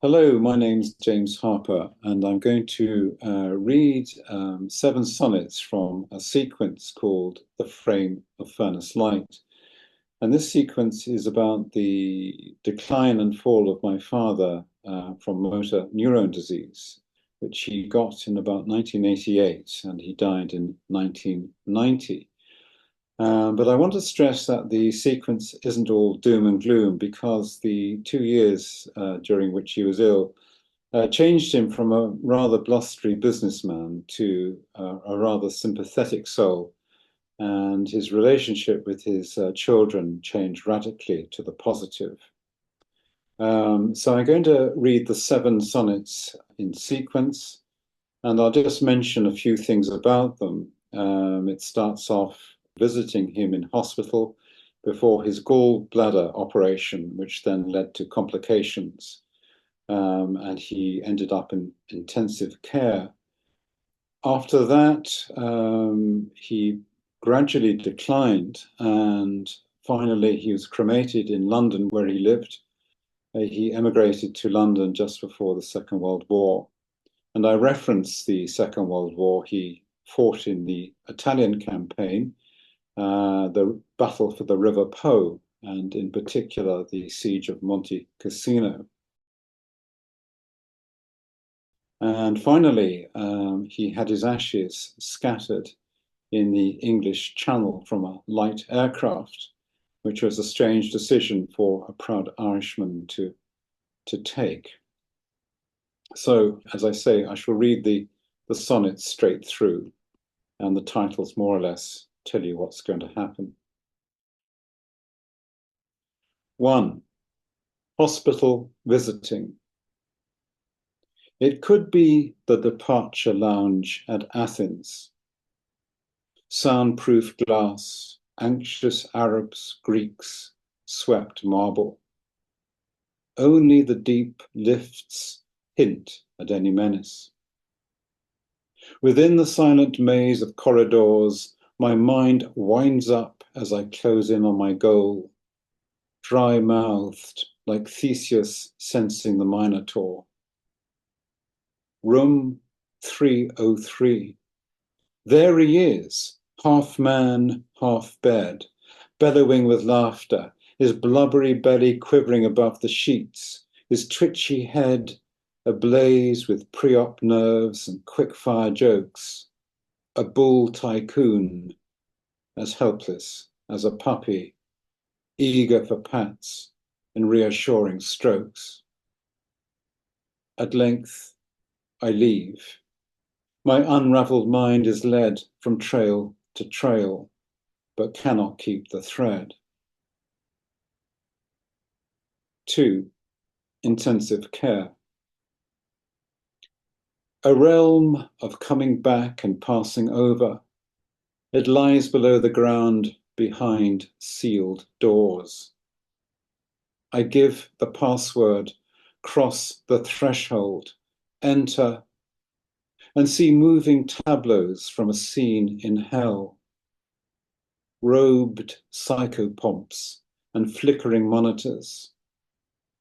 Hello, my name's James Harpur, and I'm going to read 7 sonnets from a sequence called The Frame of Furnace Light. And this sequence is about the decline and fall of my father from motor neurone disease, which he got in about 1988, and he died in 1990. But I want to stress that the sequence isn't all doom and gloom, because the 2 years during which he was ill changed him from a rather blustery businessman to a rather sympathetic soul, and his relationship with his children changed radically to the positive. So I'm going to read the 7 sonnets in sequence, and I'll just mention a few things about them. It starts off visiting him in hospital before his gallbladder operation, which then led to complications, and he ended up in intensive care. After that, he gradually declined, and finally he was cremated in London, where he lived. He emigrated to London just before the Second World War. And I reference the Second World War. He fought in the Italian campaign, the battle for the River Po, and in particular the siege of Monte Cassino. And finally, he had his ashes scattered in the English Channel from a light aircraft, which was a strange decision for a proud Irishman to take. So, as I say, I shall read the sonnets straight through, and the titles more or less tell you what's going to happen. 1. Hospital visiting. It could be the departure lounge at Athens. Soundproof glass, anxious Arabs, Greeks, swept marble. Only the deep lifts hint at any menace. Within the silent maze of corridors, my mind winds up as I close in on my goal, dry-mouthed like Theseus sensing the Minotaur. Room 303. There he is, half man, half bed, bellowing with laughter, his blubbery belly quivering above the sheets, his twitchy head ablaze with pre-op nerves and quick-fire jokes. A bull tycoon, as helpless as a puppy, eager for pats and reassuring strokes. At length, I leave. My unraveled mind is led from trail to trail, but cannot keep the thread. 2. Intensive care. A realm of coming back and passing over. It lies below the ground, behind sealed doors. I give the password, cross the threshold, enter, and see moving tableaus from a scene in hell. Robed psychopomps and flickering monitors.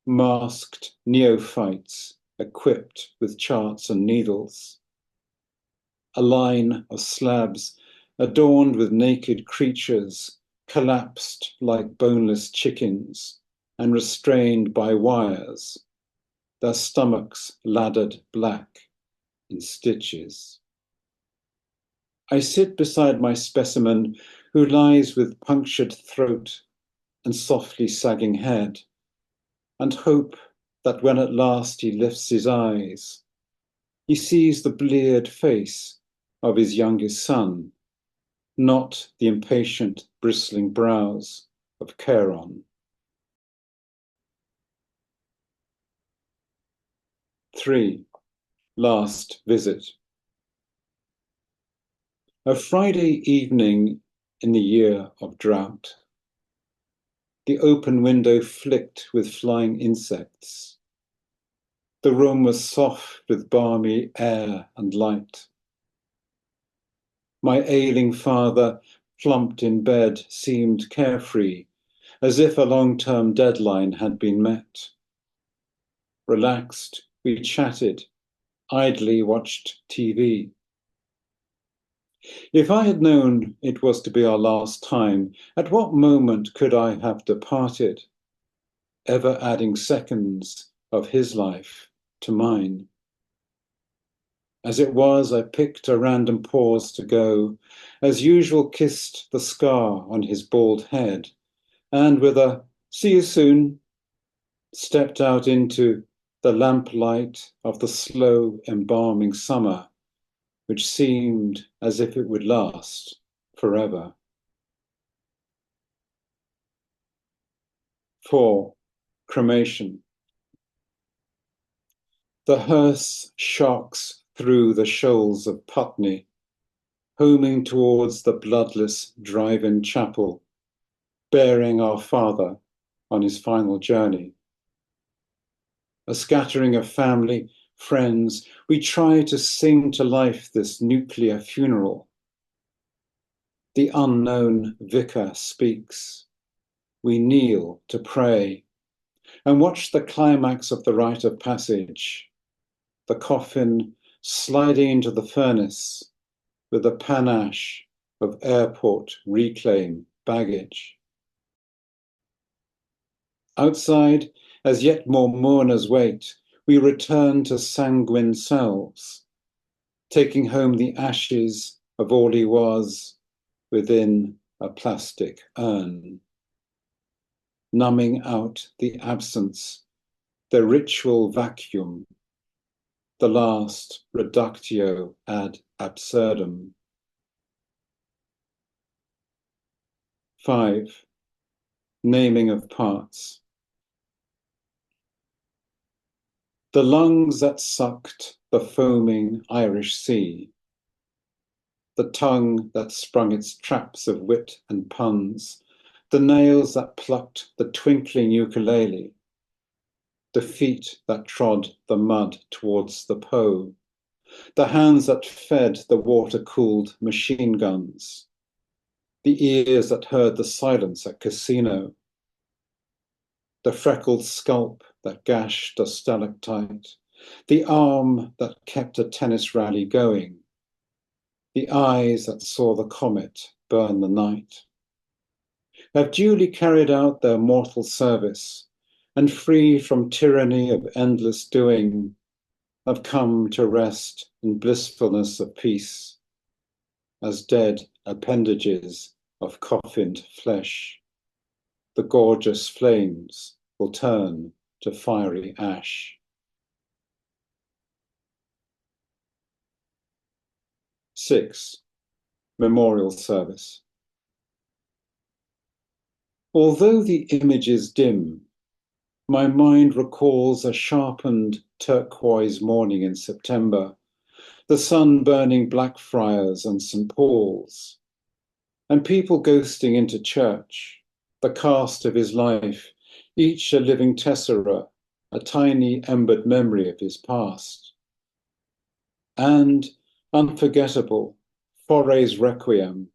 Masked neophytes equipped with charts and needles. A line of slabs adorned with naked creatures, collapsed like boneless chickens and restrained by wires, their stomachs laddered black in stitches. I sit beside my specimen, who lies with punctured throat and softly sagging head, and hope that when at last he lifts his eyes, he sees the bleared face of his youngest son, not the impatient, bristling brows of Charon. 3. Last visit. A Friday evening in the year of drought. The open window flicked with flying insects. The room was soft with balmy air and light. My ailing father, plumped in bed, seemed carefree, as if a long-term deadline had been met. relaxed, we chatted, idly watched TV. If I had known it was to be our last time, at what moment could I have departed, ever adding seconds of his life to mine? As it was, I picked a random pause to go, as usual kissed the scar on his bald head, and with a "see you soon," stepped out into the lamplight of the slow embalming summer, which seemed as if it would last forever. 4. Cremation. The hearse shocks through the shoals of Putney, homing towards the bloodless drive-in chapel, bearing our father on his final journey. A scattering of family, friends, we try to sing to life this nuclear funeral. The unknown vicar speaks. We kneel to pray and watch the climax of the rite of passage, the coffin sliding into the furnace with the panache of airport reclaim baggage. Outside, as yet more mourners wait, we return to sanguine selves, taking home the ashes of all he was within a plastic urn, numbing out the absence, the ritual vacuum, the last reductio ad absurdum. 5. Naming of parts. The lungs that sucked the foaming Irish Sea, the tongue that sprung its traps of wit and puns, the nails that plucked the twinkling ukulele, the feet that trod the mud towards the Po, the hands that fed the water-cooled machine guns, the ears that heard the silence at Casino, the freckled scalp that gashed a stalactite, the arm that kept a tennis rally going, the eyes that saw the comet burn the night, have duly carried out their mortal service, and free from tyranny of endless doing, have come to rest in blissfulness of peace, as dead appendages of coffined flesh. The gorgeous flames will turn to fiery ash. 6. Memorial service. Although the image is dim, my mind recalls a sharpened turquoise morning in September, the sun burning Blackfriars and St. Paul's, and people ghosting into church, the cast of his life, each a living tessera, a tiny embered memory of his past. And, unforgettable, Fore's Requiem,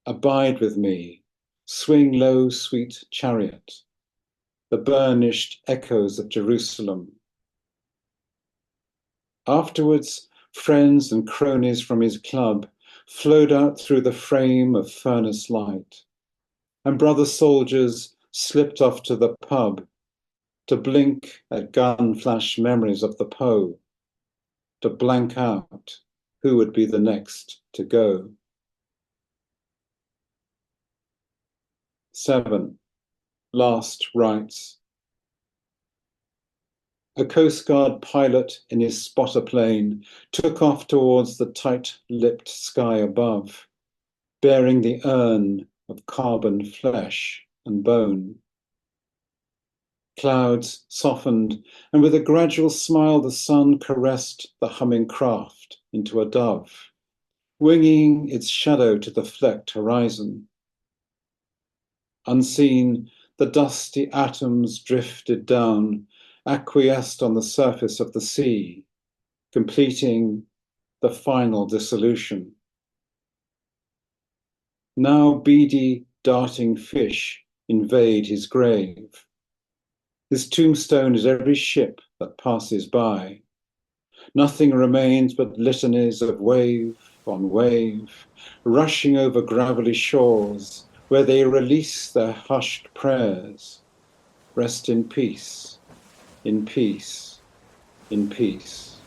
abide with me, swing low, sweet chariot, the burnished echoes of Jerusalem. Afterwards, friends and cronies from his club flowed out through the frame of furnace light, and brother soldiers slipped off to the pub to blink at gun-flash memories of the Po, to blank out who would be the next to go. 7. Last rites. A Coast Guard pilot in his spotter plane took off towards the tight-lipped sky above, bearing the urn of carbon flesh and bone. Clouds softened, and with a gradual smile the sun caressed the humming craft into a dove, winging its shadow to the flecked horizon. Unseen, the dusty atoms drifted down, acquiesced on the surface of the sea, completing the final dissolution. Now beady, darting fish invade his grave. His tombstone is every ship that passes by. Nothing remains but litanies of wave on wave, rushing over gravelly shores, where they release their hushed prayers. Rest in peace, in peace, in peace.